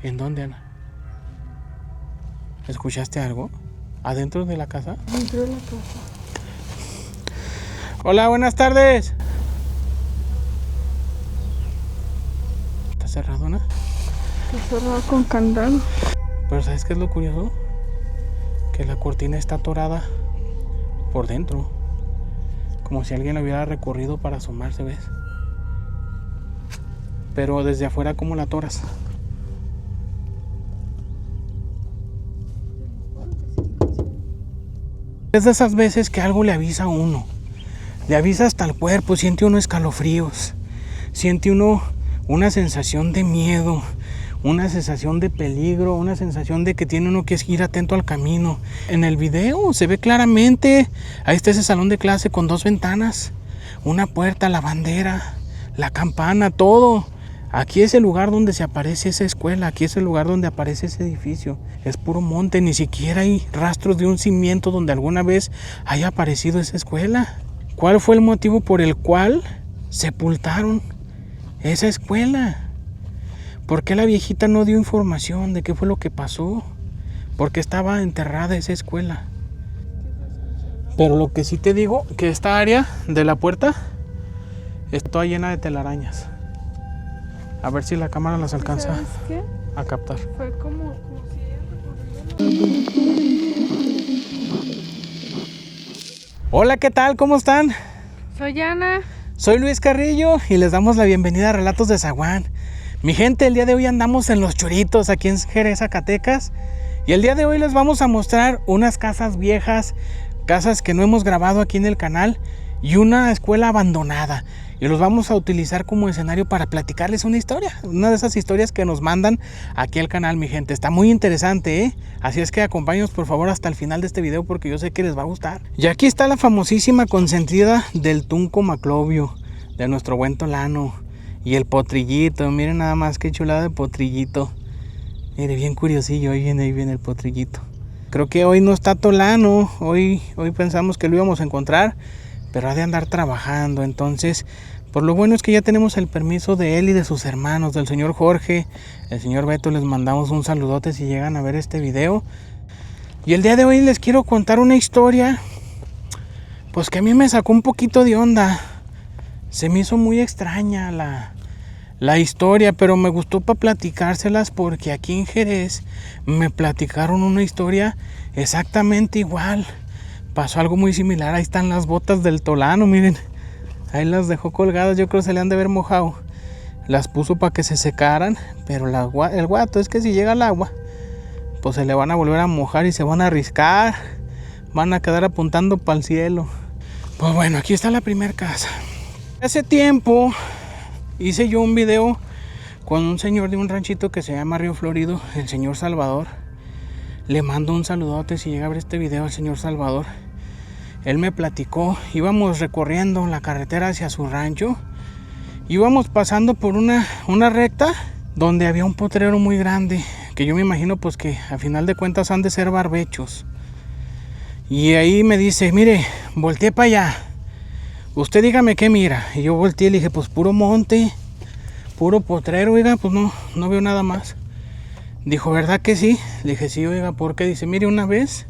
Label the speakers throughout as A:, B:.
A: ¿En dónde, Ana? ¿Escuchaste algo? ¿Adentro de la casa?
B: Dentro de la casa.
A: Hola, buenas tardes. ¿Está cerrado, Ana?
B: Está cerrado con candado.
A: Pero ¿sabes qué es lo curioso? Que la cortina está atorada por dentro. Como si alguien la hubiera recorrido para asomarse, ¿ves? Pero desde afuera, ¿cómo la atoras? Es de esas veces que algo le avisa a uno. Le avisa hasta el cuerpo, siente uno escalofríos. Siente uno una sensación de miedo, una sensación de peligro, una sensación de que tiene uno que ir atento al camino. En el video se ve claramente, ahí está ese salón de clase con 2 ventanas, una puerta, la bandera, la campana, todo. Aquí es el lugar donde se aparece esa escuela, aquí es el lugar donde aparece ese edificio. Es puro monte, ni siquiera hay rastros de un cimiento donde alguna vez haya aparecido esa escuela. ¿Cuál fue el motivo por el cual sepultaron esa escuela? ¿Por qué la viejita no dio información de qué fue lo que pasó? ¿Por qué estaba enterrada esa escuela? Pero lo que sí te digo, que esta área de la puerta está llena de telarañas. A ver si la cámara las alcanza
B: ¿Sabes qué?
A: a captar.
B: Fue como si ella recorrió.
A: Hola, ¿qué tal? ¿Cómo están?
B: Soy Ana.
A: Soy Luis Carrillo y les damos la bienvenida a Relatos de Zaguán. Mi gente, el día de hoy andamos en Los Choritos, aquí en Jerez, Zacatecas. Y el día de hoy les vamos a mostrar unas casas viejas, casas que no hemos grabado aquí en el canal y una escuela abandonada. Y los vamos a utilizar como escenario para platicarles una historia. Una de esas historias que nos mandan aquí al canal, mi gente. Está muy interesante, ¿eh? Así es que acompáñenos por favor hasta el final de este video porque yo sé que les va a gustar. Y aquí está la famosísima consentida del Tunco Maclovio, de nuestro buen Tolano. Y el potrillito, miren nada más qué chulada de potrillito. Mire, bien curiosillo, ahí viene el potrillito. Creo que hoy no está Tolano, hoy pensamos que lo íbamos a encontrar, pero ha de andar trabajando. Entonces, por lo bueno es que ya tenemos el permiso de él y de sus hermanos, del señor Jorge, el señor Beto. Les mandamos un saludote si llegan a ver este video. Y el día de hoy les quiero contar una historia, pues que a mí me sacó un poquito de onda. Se me hizo muy extraña la historia, pero me gustó para platicárselas porque aquí en Jerez me platicaron una historia exactamente igual. Pasó algo muy similar. Ahí están las botas del Tolano, miren. Ahí las dejó colgadas, yo creo que se le han de haber mojado. Las puso para que se secaran, pero el guato es que si llega el agua, pues se le van a volver a mojar y se van a arriscar. Van a quedar apuntando para el cielo. Pues bueno, aquí está la primera casa. Hace tiempo hice yo un video con un señor de un ranchito que se llama Río Florido, el señor Salvador. Le mando un saludote si llega a ver este video al señor Salvador. Él me platicó, íbamos recorriendo la carretera hacia su rancho. Íbamos pasando por una recta donde había un potrero muy grande, que yo me imagino pues que a final de cuentas han de ser barbechos. Y ahí me dice, mire, volteé para allá. Usted dígame qué mira. Y yo volteé y le dije, pues puro monte, puro potrero, oiga, pues no veo nada más. Dijo, ¿verdad que sí? Le dije, sí, oiga, ¿por qué? Dice, mire, una vez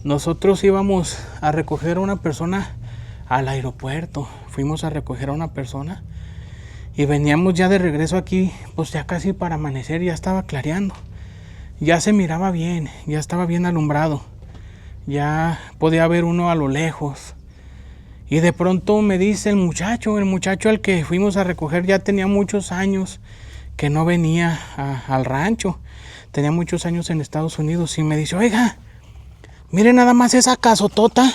A: nosotros íbamos a recoger a una persona al aeropuerto. Fuimos a recoger a una persona y veníamos ya de regreso aquí, pues ya casi para amanecer, ya estaba clareando. Ya se miraba bien, ya estaba bien alumbrado. Ya podía ver uno a lo lejos. Y de pronto me dice el muchacho al que fuimos a recoger ya tenía muchos años que no venía al rancho. Tenía muchos años en Estados Unidos y me dice, oiga, mire nada más esa casotota.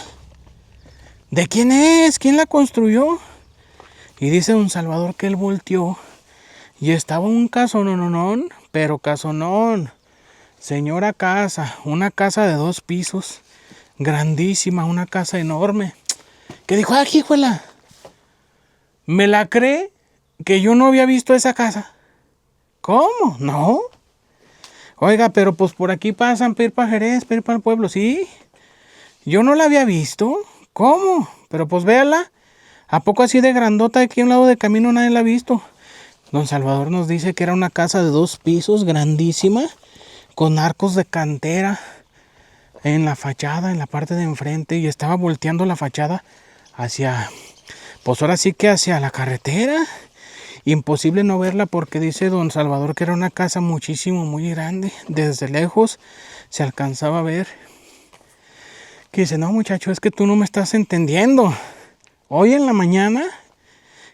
A: ¿De quién es? ¿Quién la construyó? Y dice don Salvador que él volteó y estaba un casononón, pero casonón. Señora casa, una casa de 2 pisos, grandísima, una casa enorme. Que dijo, aquí, hijuela, ¿me la cree que yo no había visto esa casa? ¿Cómo? ¿No? Oiga, pero pues por aquí pasan para ir para Jerez, para ir para el pueblo, ¿sí? Yo no la había visto. ¿Cómo? Pero pues véala. ¿A poco así de grandota aquí a un lado del camino nadie la ha visto? Don Salvador nos dice que era una casa de 2 pisos, grandísima, con arcos de cantera en la fachada, en la parte de enfrente, y estaba volteando la fachada hacia, pues ahora sí que hacia la carretera. Imposible no verla porque dice don Salvador que era una casa muchísimo, muy grande. Desde lejos se alcanzaba a ver. Que dice, no muchacho, es que tú no me estás entendiendo. Hoy en la mañana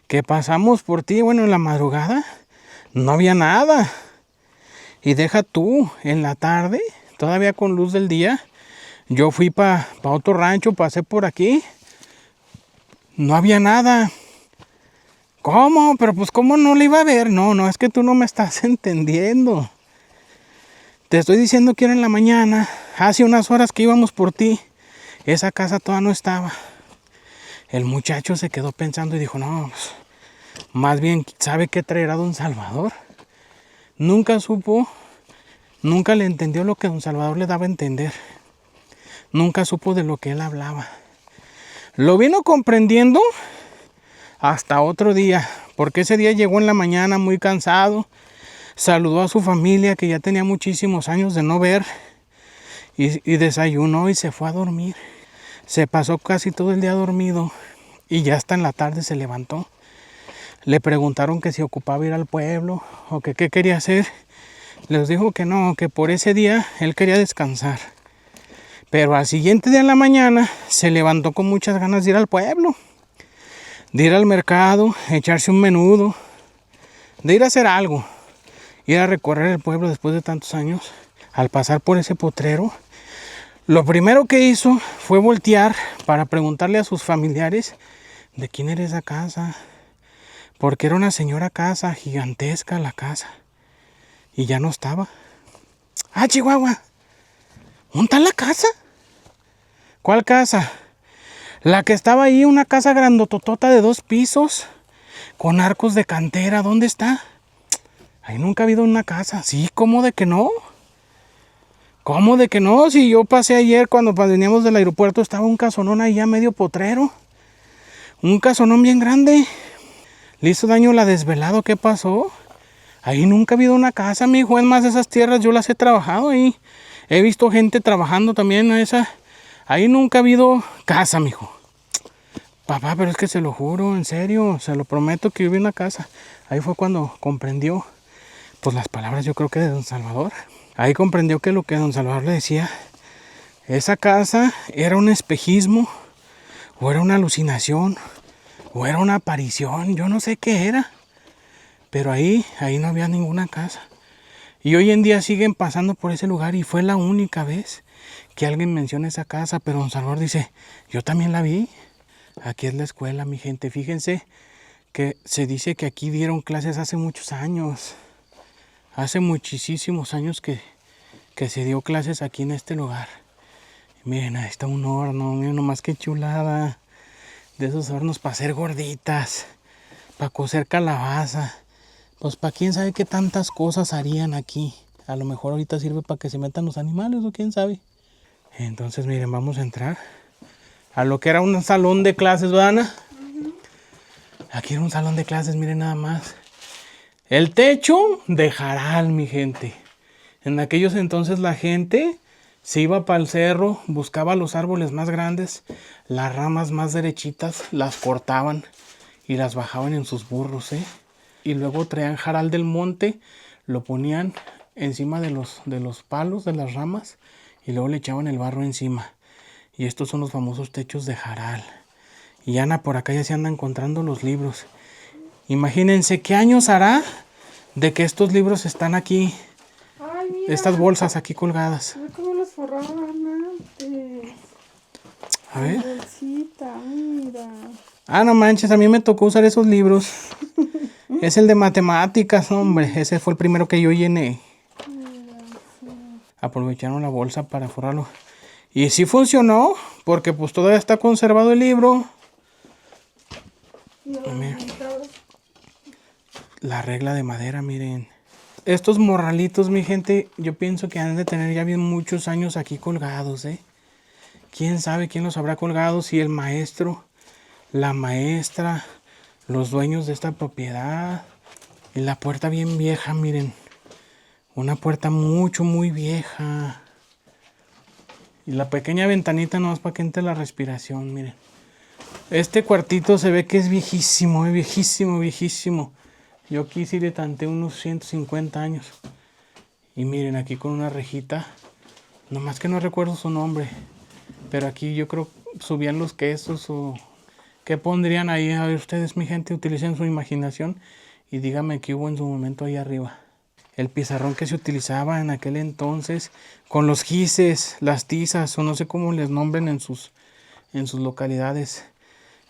A: que pasamos por ti, bueno, en la madrugada, no había nada. Y deja tú, en la tarde, todavía con luz del día, yo fui para otro rancho, pasé por aquí. No había nada. ¿Cómo? Pero pues ¿cómo no le iba a ver? No, es que tú no me estás entendiendo. Te estoy diciendo que era en la mañana, hace unas horas que íbamos por ti. Esa casa todavía no estaba. El muchacho se quedó pensando y dijo, no, pues, más bien, ¿sabe qué traerá don Salvador? Nunca supo, nunca le entendió lo que don Salvador le daba a entender. Nunca supo de lo que él hablaba. Lo vino comprendiendo hasta otro día, porque ese día llegó en la mañana muy cansado, saludó a su familia que ya tenía muchísimos años de no ver y desayunó y se fue a dormir. Se pasó casi todo el día dormido y ya hasta en la tarde se levantó. Le preguntaron que si ocupaba ir al pueblo o que qué quería hacer. Les dijo que no, que por ese día él quería descansar. Pero al siguiente día en la mañana se levantó con muchas ganas de ir al pueblo, de ir al mercado, echarse un menudo, de ir a hacer algo, ir a recorrer el pueblo después de tantos años. Al pasar por ese potrero, lo primero que hizo fue voltear para preguntarle a sus familiares de quién era esa casa, porque era una señora casa, gigantesca la casa, y ya no estaba. ¡Ah, Chihuahua! ¿Dónde está la casa? ¿Cuál casa? La que estaba ahí, una casa grandototota de 2 pisos, con arcos de cantera. ¿Dónde está? Ahí nunca ha habido una casa. Sí, ¿cómo de que no? ¿Cómo de que no? Si yo pasé ayer cuando veníamos del aeropuerto, estaba un casonón ahí a medio potrero. Un casonón bien grande. ¿Le hizo daño la desvelado? ¿Qué pasó? Ahí nunca ha habido una casa, mijo. Es más, esas tierras yo las he trabajado ahí. He visto gente trabajando también a esa. Ahí nunca ha habido casa, mijo. Papá, pero es que se lo juro, en serio, se lo prometo que yo vi una casa. Ahí fue cuando comprendió, pues las palabras yo creo que de don Salvador. Ahí comprendió que lo que don Salvador le decía, esa casa era un espejismo, o era una alucinación, o era una aparición, yo no sé qué era. Pero ahí no había ninguna casa. Y hoy en día siguen pasando por ese lugar y fue la única vez que alguien menciona esa casa. Pero don Salvador dice, yo también la vi. Aquí es la escuela, mi gente. Fíjense que se dice que aquí dieron clases hace muchos años. Hace muchísimos años que se dio clases aquí en este lugar. Y miren, ahí está un horno, miren nomás qué chulada. De esos hornos para hacer gorditas, para cocer calabaza. Pues para quién sabe qué tantas cosas harían aquí. A lo mejor ahorita sirve para que se metan los animales o quién sabe. Entonces miren, vamos a entrar a lo que era un salón de clases, ¿verdad, Ana? Aquí era un salón de clases, miren nada más. El techo de jaral, mi gente. En aquellos entonces la gente se iba para el cerro, buscaba los árboles más grandes, las ramas más derechitas, las cortaban y las bajaban en sus burros, y luego traían jaral del monte, lo ponían encima de los palos, de las ramas, y luego le echaban el barro encima. Y estos son los famosos techos de jaral. Y Ana, por acá ya se anda encontrando los libros. Imagínense qué años hará de que estos libros están aquí.
B: Ay, mira.
A: Estas bolsas aquí colgadas.
B: Mira cómo los forraban antes.
A: A ver.
B: Bolsita, mira.
A: Ah, no manches, a mí me tocó usar esos libros. Es el de matemáticas, hombre. Ese fue el primero que yo llené.
B: Mira, sí.
A: Aprovecharon la bolsa para forrarlo. Y sí funcionó, porque pues todavía está conservado el libro. Mira, la regla de madera, miren. Estos morralitos, mi gente, yo pienso que han de tener ya bien muchos años aquí colgados, ¿Quién sabe quién los habrá colgado? Si el maestro, la maestra, los dueños de esta propiedad. Y la puerta bien vieja, miren. Una puerta muy vieja. Y la pequeña ventanita nomás para que entre la respiración, miren. Este cuartito se ve que es viejísimo, viejísimo. Yo aquí sí le tanteé unos 150 años. Y miren, aquí con una rejita. Nomás que no recuerdo su nombre. Pero aquí yo creo subían los quesos o... ¿Qué pondrían ahí? A ver ustedes, mi gente, utilicen su imaginación y díganme qué hubo en su momento ahí arriba. El pizarrón que se utilizaba en aquel entonces, con los gises, las tizas, o no sé cómo les nombren en sus localidades.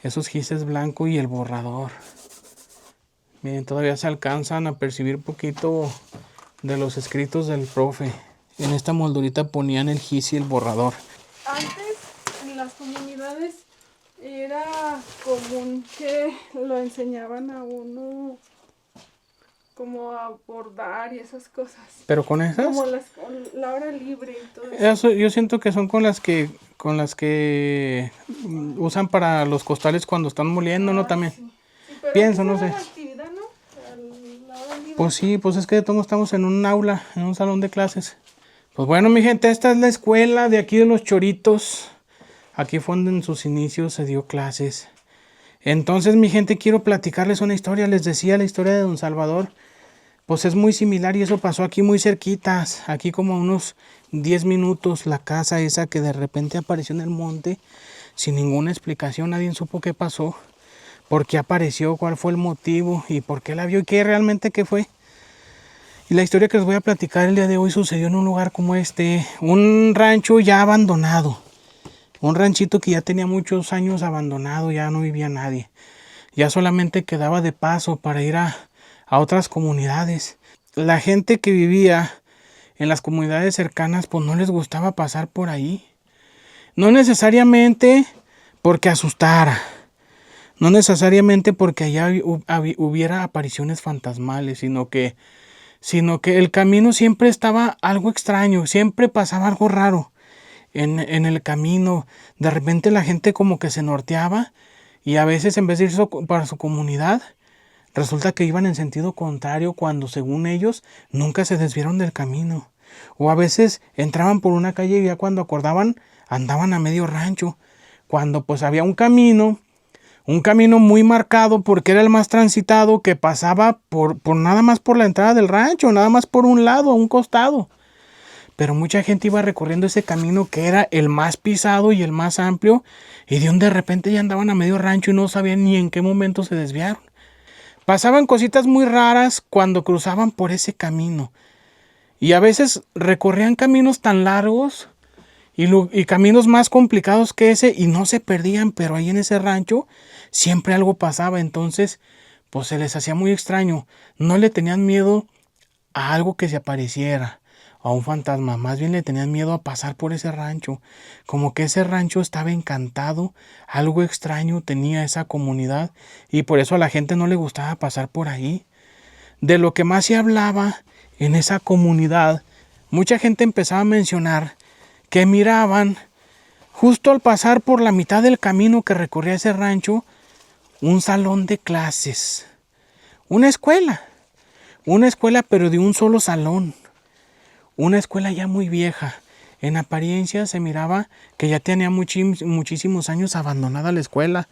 A: Esos gises blancos y el borrador. Miren, todavía se alcanzan a percibir poquito de los escritos del profe. En esta moldurita ponían el gis y el borrador.
B: Antes en las comunidades era común que lo enseñaban a uno como a bordar y esas cosas.
A: ¿Pero con esas?
B: Como la hora libre y todo eso.
A: Eso yo siento que son con las que usan para los costales cuando están moliendo, ¿no? También.
B: Sí. Sí, pero
A: Pienso,
B: esa
A: no
B: era
A: sé.
B: la actividad, ¿no? La hora libre.
A: Pues sí, pues es que de todos estamos en un aula, en un salón de clases. Pues bueno, mi gente, esta es la escuela de aquí de Los Choritos. Aquí fue donde en sus inicios se dio clases. Entonces, mi gente, quiero platicarles una historia. Les decía la historia de Don Salvador. Pues es muy similar y eso pasó aquí muy cerquitas. Aquí como a unos 10 minutos, la casa esa que de repente apareció en el monte. Sin ninguna explicación, nadie supo qué pasó. Por qué apareció, cuál fue el motivo y por qué la vio y qué realmente qué fue. Y la historia que les voy a platicar el día de hoy sucedió en un lugar como este. Un rancho ya abandonado. Un ranchito que ya tenía muchos años abandonado, ya no vivía nadie. Ya solamente quedaba de paso para ir a otras comunidades. La gente que vivía en las comunidades cercanas pues no les gustaba pasar por ahí. No necesariamente porque asustara. No necesariamente porque allá hubiera apariciones fantasmales, sino que el camino siempre estaba algo extraño, siempre pasaba algo raro. En el camino, de repente la gente como que se norteaba y a veces en vez de ir para su comunidad, resulta que iban en sentido contrario cuando según ellos nunca se desviaron del camino. O a veces entraban por una calle y ya cuando acordaban andaban a medio rancho. Cuando pues había un camino muy marcado porque era el más transitado que pasaba por nada más por la entrada del rancho, nada más por un lado, a un costado. Pero mucha gente iba recorriendo ese camino que era el más pisado y el más amplio y de repente ya andaban a medio rancho y no sabían ni en qué momento se desviaron. Pasaban cositas muy raras cuando cruzaban por ese camino y a veces recorrían caminos tan largos y caminos más complicados que ese y no se perdían, pero ahí en ese rancho siempre algo pasaba, entonces pues se les hacía muy extraño, no le tenían miedo a algo que se apareciera, a un fantasma, más bien le tenían miedo a pasar por ese rancho, como que ese rancho estaba encantado, algo extraño tenía esa comunidad y por eso a la gente no le gustaba pasar por ahí. De lo que más se hablaba en esa comunidad, mucha gente empezaba a mencionar que miraban justo al pasar por la mitad del camino que recorría ese rancho, un salón de clases, una escuela pero de un solo salón. Una escuela ya muy vieja. En apariencia se miraba que ya tenía muchísimos años abandonada la escuela.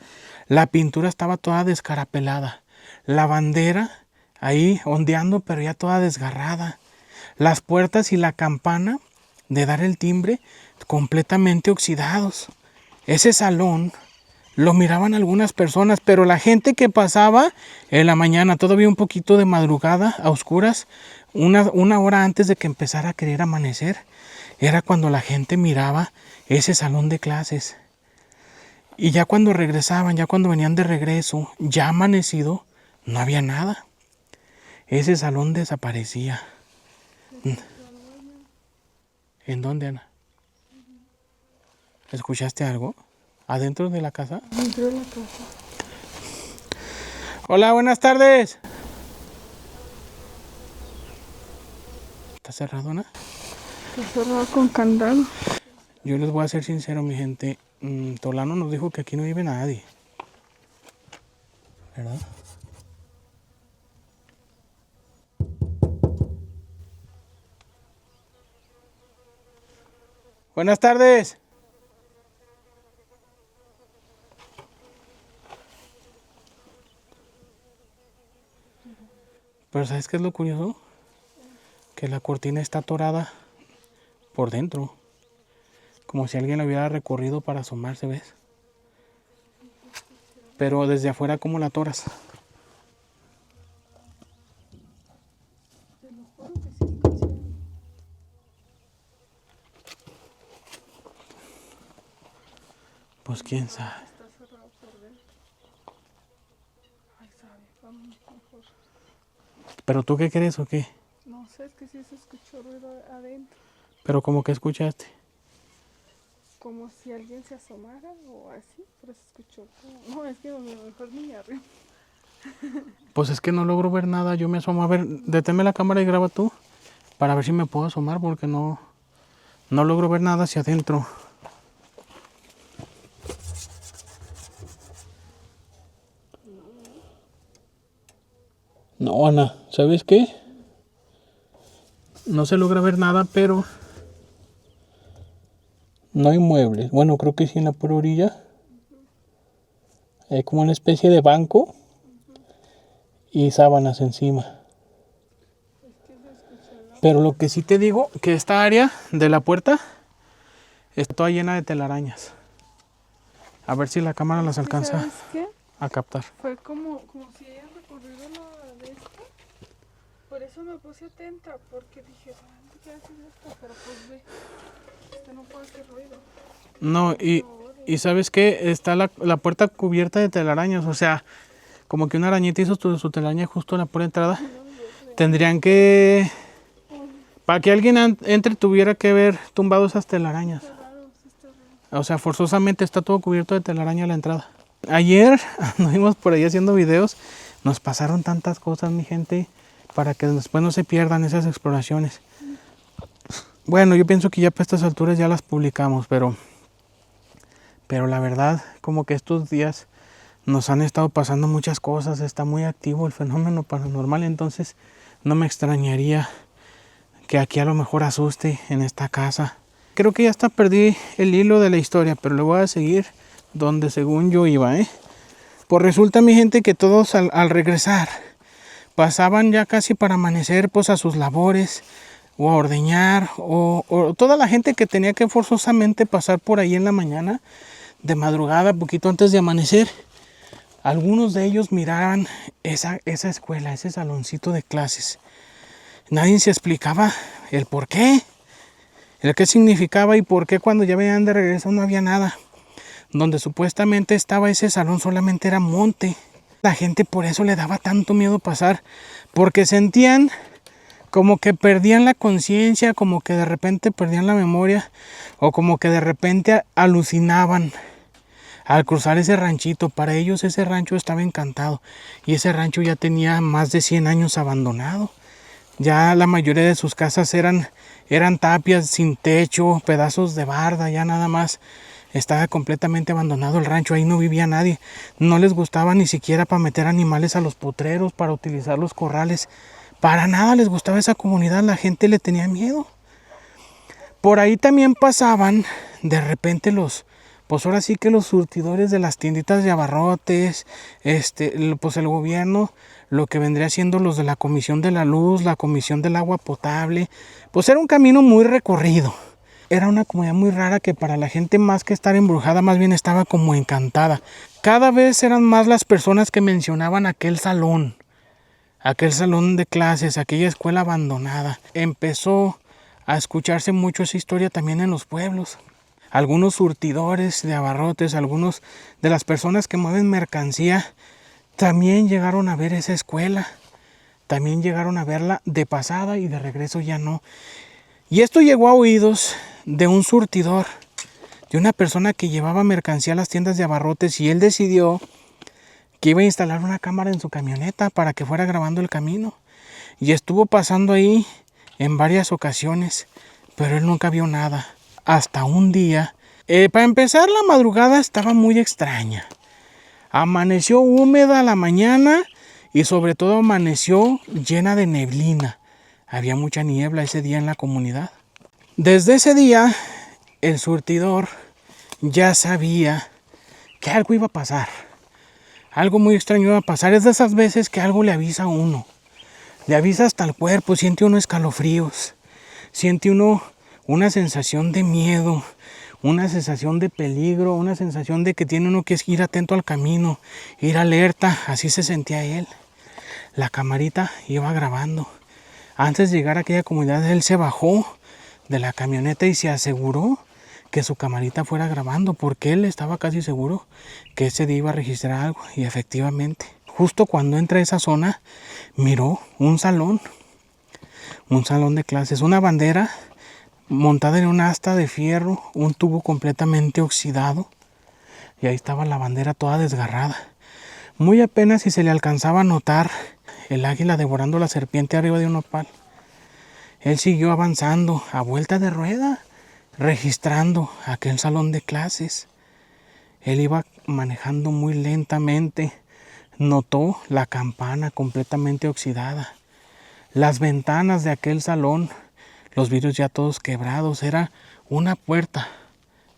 A: La pintura estaba toda descarapelada. La bandera ahí ondeando pero ya toda desgarrada. Las puertas y la campana de dar el timbre completamente oxidados. Ese salón lo miraban algunas personas, pero la gente que pasaba en la mañana, todavía un poquito de madrugada, a oscuras, una hora antes de que empezara a querer amanecer, era cuando la gente miraba ese salón de clases. Y ya cuando regresaban, ya cuando venían de regreso, ya amanecido, no había nada. Ese salón desaparecía. ¿En dónde, Ana? ¿Escuchaste algo? ¿Adentro de la casa?
B: Dentro de la casa.
A: Hola, buenas tardes. ¿Está cerrado, Ana?
B: Está cerrado con candado.
A: Yo les voy a ser sincero, mi gente. Tolano nos dijo que aquí no vive nadie. ¿Verdad? Buenas tardes. Pero ¿sabes qué es lo curioso? Que la cortina está atorada por dentro. Como si alguien la hubiera recorrido para asomarse, ¿ves? Pero desde afuera, ¿cómo la atoras?
B: Te lo juro que sí escuché.
A: Pues quién sabe.
B: Está cerrado por dentro. Ay, sabe, vamos mejor.
A: ¿Pero tú qué crees o qué?
B: No sé, es que sí se escuchó ruido adentro.
A: ¿Pero como que escuchaste?
B: Como si alguien se asomara o así, pero se escuchó. No, es que a lo mejor ni arriba.
A: Pues es que no logro ver nada. Yo me asomo. A ver, deténme la cámara y graba tú. Para ver si me puedo asomar porque no logro ver nada hacia adentro. No, Ana, ¿sabes qué? No se logra ver nada, pero no hay muebles. Bueno, creo que sí en la pura orilla. Hay como una especie de banco y sábanas encima.
B: Es que se escuchó la...
A: Pero lo que sí te digo, que esta área de la puerta está toda llena de telarañas. A ver si la cámara las alcanza
B: ¿Sabes qué?
A: a captar.
B: Fue como si hayan recorrido la de esta. Por eso me puse atenta, porque dije, ¿dónde queda hacer esto? Pero pues ve, este no puede hacer ruido.
A: No, y ¿sabes qué? Está la puerta cubierta de telarañas. O sea, como que una arañita hizo su telaraña justo en la pura entrada. Tendrían que... Para que alguien entre tuviera que ver tumbado esas telarañas.
B: Está raro, sí está raro.
A: O sea, forzosamente está todo cubierto de telaraña la entrada. Ayer anduvimos por ahí haciendo videos. Nos pasaron tantas cosas, mi gente, para que después no se pierdan esas exploraciones. Bueno, yo pienso que ya para estas alturas ya las publicamos, pero la verdad, como que estos días nos han estado pasando muchas cosas. Está muy activo el fenómeno paranormal, entonces no me extrañaría que aquí a lo mejor asuste en esta casa. Creo que ya hasta perdí el hilo de la historia, pero le voy a seguir donde según yo iba, Pues resulta, mi gente, que todos al regresar pasaban ya casi para amanecer pues a sus labores o a ordeñar o toda la gente que tenía que forzosamente pasar por ahí en la mañana, de madrugada, poquito antes de amanecer. Algunos de ellos miraban esa escuela, ese saloncito de clases. Nadie se explicaba el por qué, el qué significaba y por qué cuando ya venían de regreso no había nada. Donde supuestamente estaba ese salón solamente era monte. La gente por eso le daba tanto miedo pasar, porque sentían como que perdían la conciencia, como que de repente perdían la memoria o como que de repente alucinaban al cruzar ese ranchito. Para ellos ese rancho estaba encantado y ese rancho ya tenía más de 100 años abandonado. Ya la mayoría de sus casas eran tapias sin techo, pedazos de barda, ya nada más. Estaba completamente abandonado el rancho, ahí no vivía nadie. No les gustaba ni siquiera para meter animales a los potreros, para utilizar los corrales. Para nada les gustaba esa comunidad, la gente le tenía miedo. Por ahí también pasaban de repente pues ahora sí que los surtidores de las tienditas de abarrotes, pues el gobierno, lo que vendría siendo los de la Comisión de la Luz, la Comisión del Agua Potable. Pues era un camino muy recorrido. Era una comunidad muy rara que para la gente, más que estar embrujada, más bien estaba como encantada. Cada vez eran más las personas que mencionaban aquel salón de clases, aquella escuela abandonada. Empezó a escucharse mucho esa historia también en los pueblos. Algunos surtidores de abarrotes, algunos de las personas que mueven mercancía, también llegaron a ver esa escuela. También llegaron a verla de pasada y de regreso ya no. Y esto llegó a oídos de un surtidor, de una persona que llevaba mercancía a las tiendas de abarrotes, y él decidió que iba a instalar una cámara en su camioneta para que fuera grabando el camino. Y estuvo pasando ahí en varias ocasiones, pero él nunca vio nada. Hasta un día, para empezar, la madrugada estaba muy extraña. Amaneció húmeda la mañana y sobre todo amaneció llena de neblina. Había mucha niebla ese día en la comunidad. Desde ese día, el surtidor ya sabía que algo iba a pasar. Algo muy extraño iba a pasar. Es de esas veces que algo le avisa a uno. Le avisa hasta el cuerpo, siente uno escalofríos. Siente uno una sensación de miedo, una sensación de peligro, una sensación de que tiene uno que ir atento al camino, ir alerta. Así se sentía él. La camarita iba grabando. Antes de llegar a aquella comunidad, él se bajó de la camioneta y se aseguró que su camarita fuera grabando, porque él estaba casi seguro que ese día iba a registrar algo. Y efectivamente, justo cuando entra a esa zona, miró un salón de clases, una bandera montada en un asta de fierro, un tubo completamente oxidado, y ahí estaba la bandera toda desgarrada. Muy apenas si se le alcanzaba a notar el águila devorando la serpiente arriba de un nopal. Él siguió avanzando a vuelta de rueda, registrando aquel salón de clases. Él iba manejando muy lentamente. Notó la campana completamente oxidada. Las ventanas de aquel salón, los vidrios ya todos quebrados. Era una puerta,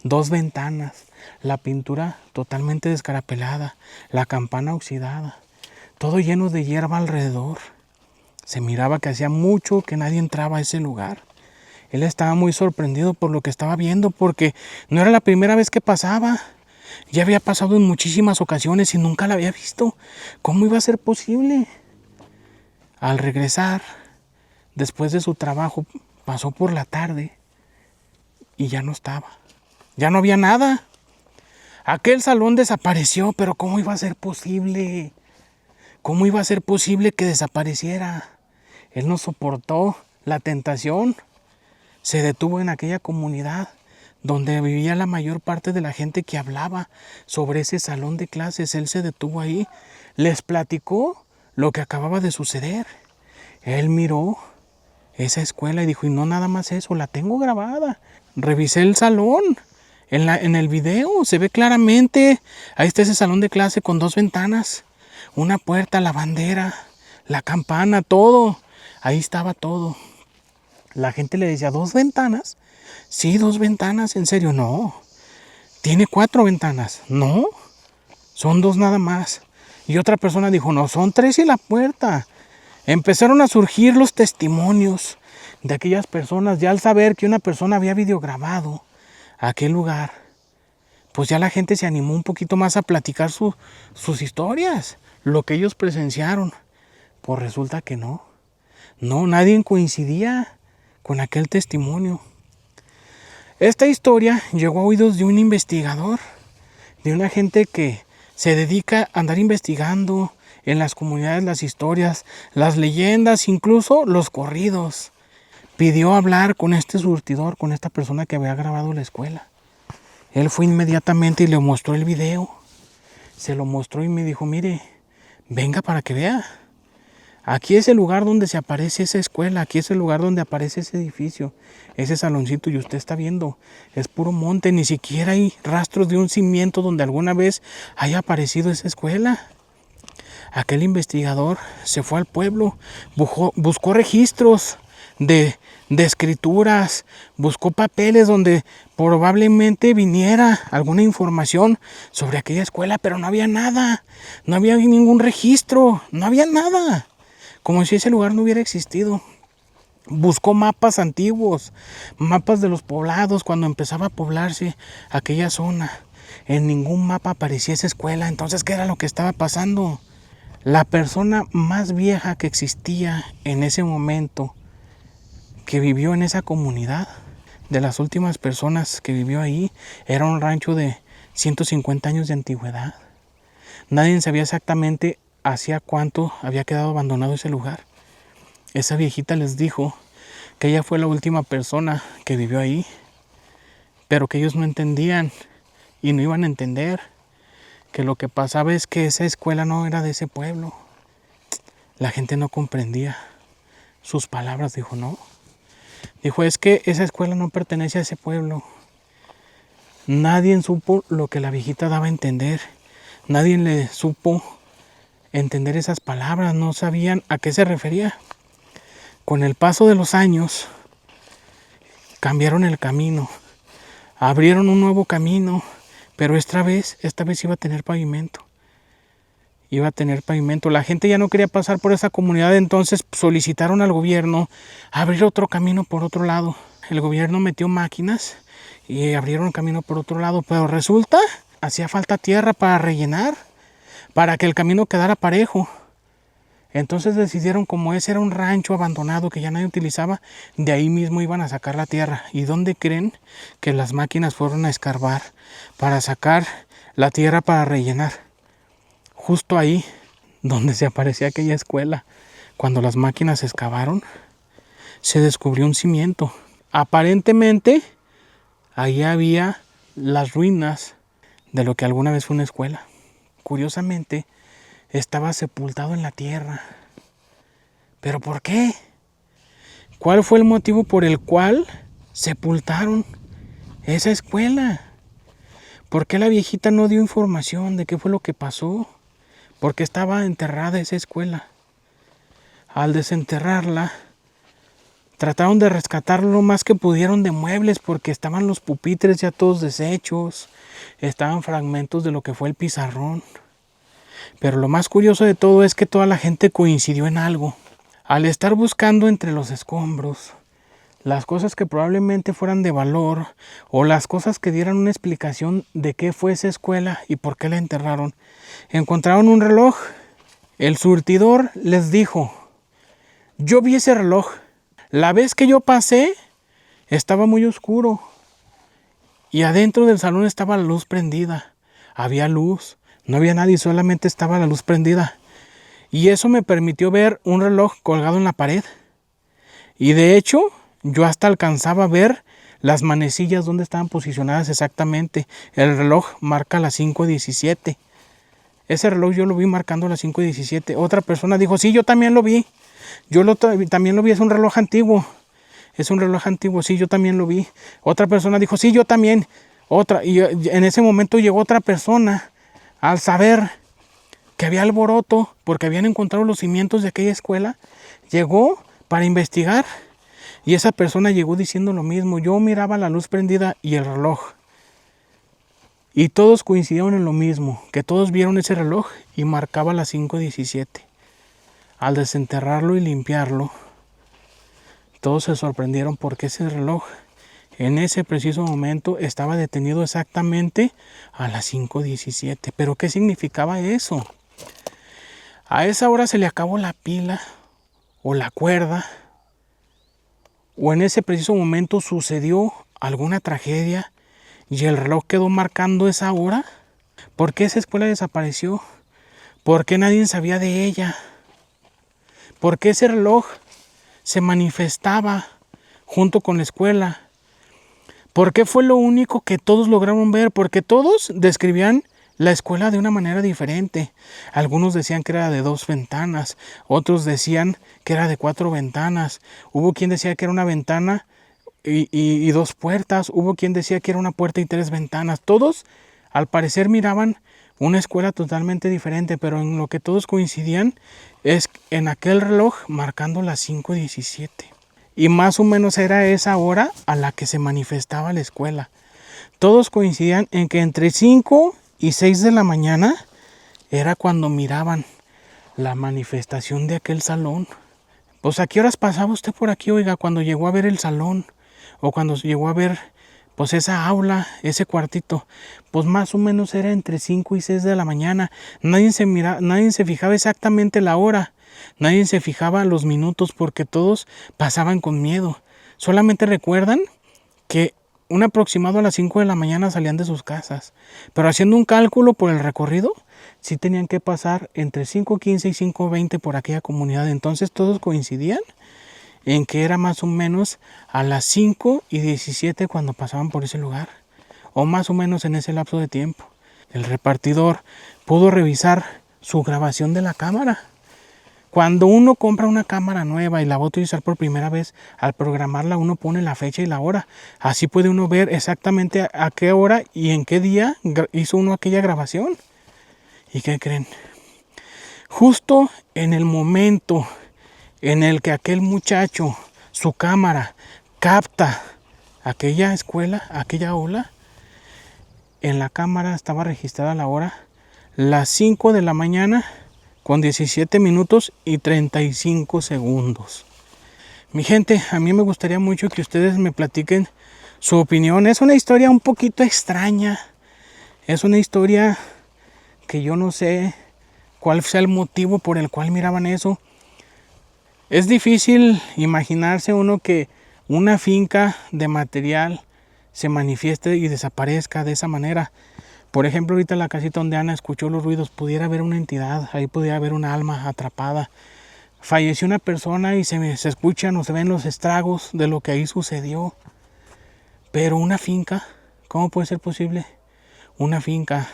A: 2 ventanas, la pintura totalmente descarapelada, la campana oxidada, todo lleno de hierba alrededor. Se miraba que hacía mucho que nadie entraba a ese lugar. Él estaba muy sorprendido por lo que estaba viendo, porque no era la primera vez que pasaba. Ya había pasado en muchísimas ocasiones y nunca la había visto. ¿Cómo iba a ser posible? Al regresar, después de su trabajo, pasó por la tarde y ya no estaba. Ya no había nada. Aquel salón desapareció, pero ¿cómo iba a ser posible? ¿Cómo iba a ser posible que desapareciera? Él no soportó la tentación. Se detuvo en aquella comunidad donde vivía la mayor parte de la gente que hablaba sobre ese salón de clases. Él se detuvo ahí, les platicó lo que acababa de suceder. Él miró esa escuela y dijo, y no nada más eso, la tengo grabada. Revisé el salón, en el video se ve claramente, ahí está ese salón de clase con 2 ventanas, una puerta, la bandera, la campana, todo, ahí estaba todo. La gente le decía, ¿2 ventanas? Sí, 2 ventanas, ¿en serio? No. ¿Tiene 4 ventanas? No, son 2 nada más. Y otra persona dijo, no, son 3 y la puerta. Empezaron a surgir los testimonios de aquellas personas. Ya al saber que una persona había videograbado aquel lugar, pues ya la gente se animó un poquito más a platicar sus historias, lo que ellos presenciaron. Pues resulta que no, nadie coincidía con aquel testimonio. Esta historia llegó a oídos de un investigador, de una gente que se dedica a andar investigando en las comunidades las historias, las leyendas, incluso los corridos. Pidió hablar con este surtidor, con esta persona que había grabado la escuela. Él fue inmediatamente y le mostró el video. Se lo mostró y me dijo, mire, venga para que vea. Aquí es el lugar donde se aparece esa escuela, aquí es el lugar donde aparece ese edificio, ese saloncito, y usted está viendo, es puro monte, ni siquiera hay rastros de un cimiento donde alguna vez haya aparecido esa escuela. Aquel investigador se fue al pueblo, buscó registros de escrituras, buscó papeles donde probablemente viniera alguna información sobre aquella escuela, pero no había nada, no había ningún registro, no había nada. Como si ese lugar no hubiera existido. Buscó mapas antiguos, mapas de los poblados cuando empezaba a poblarse aquella zona. En ningún mapa aparecía esa escuela. Entonces, ¿qué era lo que estaba pasando? La persona más vieja que existía en ese momento, que vivió en esa comunidad, de las últimas personas que vivió ahí, era un rancho de 150 años de antigüedad. Nadie sabía exactamente hacía cuánto había quedado abandonado ese lugar. Esa viejita les dijo que ella fue la última persona que vivió ahí, pero que ellos no entendían y no iban a entender, que lo que pasaba es que esa escuela no era de ese pueblo. La gente no comprendía sus palabras. Dijo, no. Dijo, es que esa escuela no pertenece a ese pueblo. Nadie supo lo que la viejita daba a entender. Nadie le supo entender esas palabras, no sabían a qué se refería. Con el paso de los años, cambiaron el camino. abrieron un nuevo camino, pero esta vez iba a tener pavimento. Iba a tener pavimento. La gente ya no quería pasar por esa comunidad, entonces solicitaron al gobierno abrir otro camino por otro lado. El gobierno metió máquinas y abrieron camino por otro lado, pero resulta, hacía falta tierra para rellenar, para que el camino quedara parejo. Entonces decidieron, como ese era un rancho abandonado que ya nadie utilizaba, de ahí mismo iban a sacar la tierra. ¿Y dónde creen que las máquinas fueron a escarbar para sacar la tierra para rellenar? Justo ahí donde se aparecía aquella escuela. Cuando las máquinas excavaron, se descubrió un cimiento. Aparentemente, ahí había las ruinas de lo que alguna vez fue una escuela. Curiosamente, estaba sepultado en la tierra. ¿Pero por qué? ¿Cuál fue el motivo por el cual sepultaron esa escuela? ¿Por qué la viejita no dio información de qué fue lo que pasó? ¿Por qué estaba enterrada esa escuela? Al desenterrarla, trataron de rescatar lo más que pudieron de muebles, porque estaban los pupitres ya todos deshechos, estaban fragmentos de lo que fue el pizarrón. Pero lo más curioso de todo es que toda la gente coincidió en algo. Al estar buscando entre los escombros las cosas que probablemente fueran de valor, o las cosas que dieran una explicación de qué fue esa escuela y por qué la enterraron, encontraron un reloj. El surtidor les dijo: yo vi ese reloj. La vez que yo pasé, estaba muy oscuro. Y adentro del salón estaba la luz prendida. Había luz. No había nadie, solamente estaba la luz prendida. Y eso me permitió ver un reloj colgado en la pared. Y de hecho, yo hasta alcanzaba a ver las manecillas donde estaban posicionadas exactamente. El reloj marca las 5:17. Ese reloj yo lo vi marcando las 5:17. Otra persona dijo: sí, yo también lo vi. También lo vi, es un reloj antiguo. Es un reloj antiguo, sí, yo también lo vi. Otra persona dijo: sí, yo también. Y en ese momento llegó otra persona, al saber que había alboroto, porque habían encontrado los cimientos de aquella escuela, llegó para investigar. Y esa persona llegó diciendo lo mismo: yo miraba la luz prendida y el reloj. Y todos coincidieron en lo mismo, que todos vieron ese reloj y marcaba las 5:17. Al desenterrarlo y limpiarlo, todos se sorprendieron porque ese reloj en ese preciso momento estaba detenido exactamente a las 5:17. ¿Pero qué significaba eso? A esa hora se le acabó la pila o la cuerda, o en ese preciso momento sucedió alguna tragedia y el reloj quedó marcando esa hora. ¿Por qué esa escuela desapareció? ¿Por qué nadie sabía de ella? ¿Por qué ese reloj se manifestaba junto con la escuela? ¿Por qué fue lo único que todos lograron ver? Porque todos describían la escuela de una manera diferente. Algunos decían que era de 2 ventanas, otros decían que era de 4 ventanas. Hubo quien decía que era una ventana y 2 puertas. Hubo quien decía que era una puerta y 3 ventanas. Todos, al parecer, miraban una escuela totalmente diferente, pero en lo que todos coincidían es en aquel reloj marcando las 5:17. Y más o menos era esa hora a la que se manifestaba la escuela. Todos coincidían en que entre 5 y 6 de la mañana era cuando miraban la manifestación de aquel salón. Pues, ¿a qué horas pasaba usted por aquí, oiga, cuando llegó a ver el salón? O cuando llegó a ver, pues, esa aula, ese cuartito. Pues más o menos era entre 5 y 6 de la mañana. Nadie se fijaba exactamente la hora. Nadie se fijaba los minutos, porque todos pasaban con miedo. Solamente recuerdan que un aproximado a las 5 de la mañana salían de sus casas. Pero haciendo un cálculo por el recorrido, sí tenían que pasar entre 5:15 y 5:20 por aquella comunidad. Entonces todos coincidían en que era más o menos a las 5:17 cuando pasaban por ese lugar, o más o menos en ese lapso de tiempo. El repartidor pudo revisar su grabación de la cámara. Cuando uno compra una cámara nueva y la va a utilizar por primera vez, al programarla uno pone la fecha y la hora. Así puede uno ver exactamente a qué hora y en qué día hizo uno aquella grabación. ¿Y qué creen? Justo en el momento en el que aquel muchacho, su cámara, capta aquella escuela, aquella aula, en la cámara estaba registrada la hora, las 5 de la mañana con 17 minutos y 35 segundos. Mi gente, a mí me gustaría mucho que ustedes me platiquen su opinión. Es una historia un poquito extraña. Es una historia que yo no sé cuál sea el motivo por el cual miraban eso. Es difícil imaginarse uno que una finca de material se manifieste y desaparezca de esa manera. Por ejemplo, ahorita en la casita donde Ana escuchó los ruidos, pudiera haber una entidad, ahí pudiera haber un alma atrapada. Falleció una persona y se escuchan o se ven los estragos de lo que ahí sucedió. Pero una finca, ¿cómo puede ser posible? Una finca.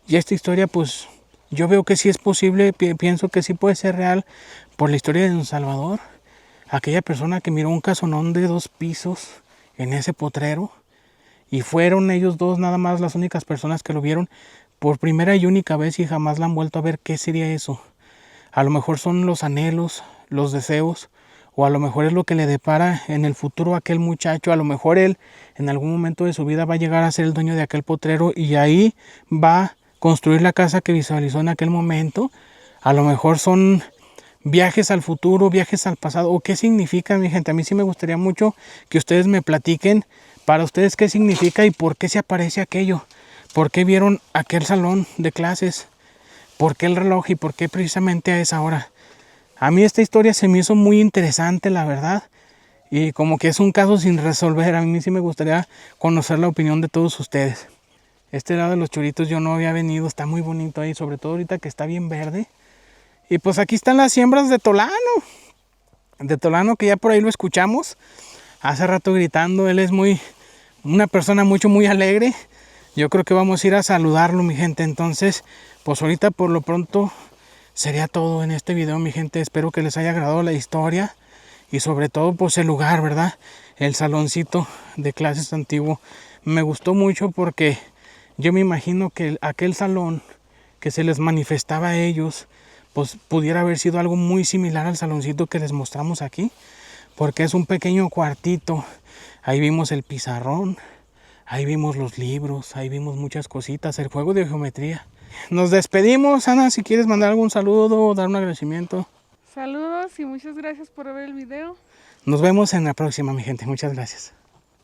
A: Y esta historia, pues, yo veo que sí es posible, pienso que sí puede ser real por la historia de Don Salvador. Aquella persona que miró un casonón de 2 pisos en ese potrero. Y fueron ellos dos nada más las únicas personas que lo vieron por primera y única vez y jamás la han vuelto a ver. ¿Qué sería eso? A lo mejor son los anhelos, los deseos, o a lo mejor es lo que le depara en el futuro a aquel muchacho. A lo mejor él en algún momento de su vida va a llegar a ser el dueño de aquel potrero y ahí va a construir la casa que visualizó en aquel momento. A lo mejor son viajes al futuro, viajes al pasado. ¿O qué significa, mi gente? A mí sí me gustaría mucho que ustedes me platiquen para ustedes qué significa y por qué se aparece aquello. ¿Por qué vieron aquel salón de clases? ¿Por qué el reloj y por qué precisamente a esa hora? A mí esta historia se me hizo muy interesante, la verdad. Y como que es un caso sin resolver. A mí sí me gustaría conocer la opinión de todos ustedes. Este lado de los choritos yo no había venido. Está muy bonito ahí, sobre todo ahorita que está bien verde. Y pues aquí están las siembras de Tolano. De Tolano, que ya por ahí lo escuchamos hace rato gritando. Él es una persona muy alegre. Yo creo que vamos a ir a saludarlo, mi gente. Entonces, pues ahorita por lo pronto sería todo en este video, mi gente. Espero que les haya agradado la historia y sobre todo pues el lugar, ¿verdad? El saloncito de clases antiguo. Me gustó mucho porque yo me imagino que aquel salón que se les manifestaba a ellos, pues pudiera haber sido algo muy similar al saloncito que les mostramos aquí, porque es un pequeño cuartito. Ahí vimos el pizarrón, ahí vimos los libros, ahí vimos muchas cositas, el juego de geometría. Nos despedimos, Ana, si quieres mandar algún saludo o dar un agradecimiento.
B: Saludos y muchas gracias por ver el video.
A: Nos vemos en la próxima, mi gente. Muchas gracias.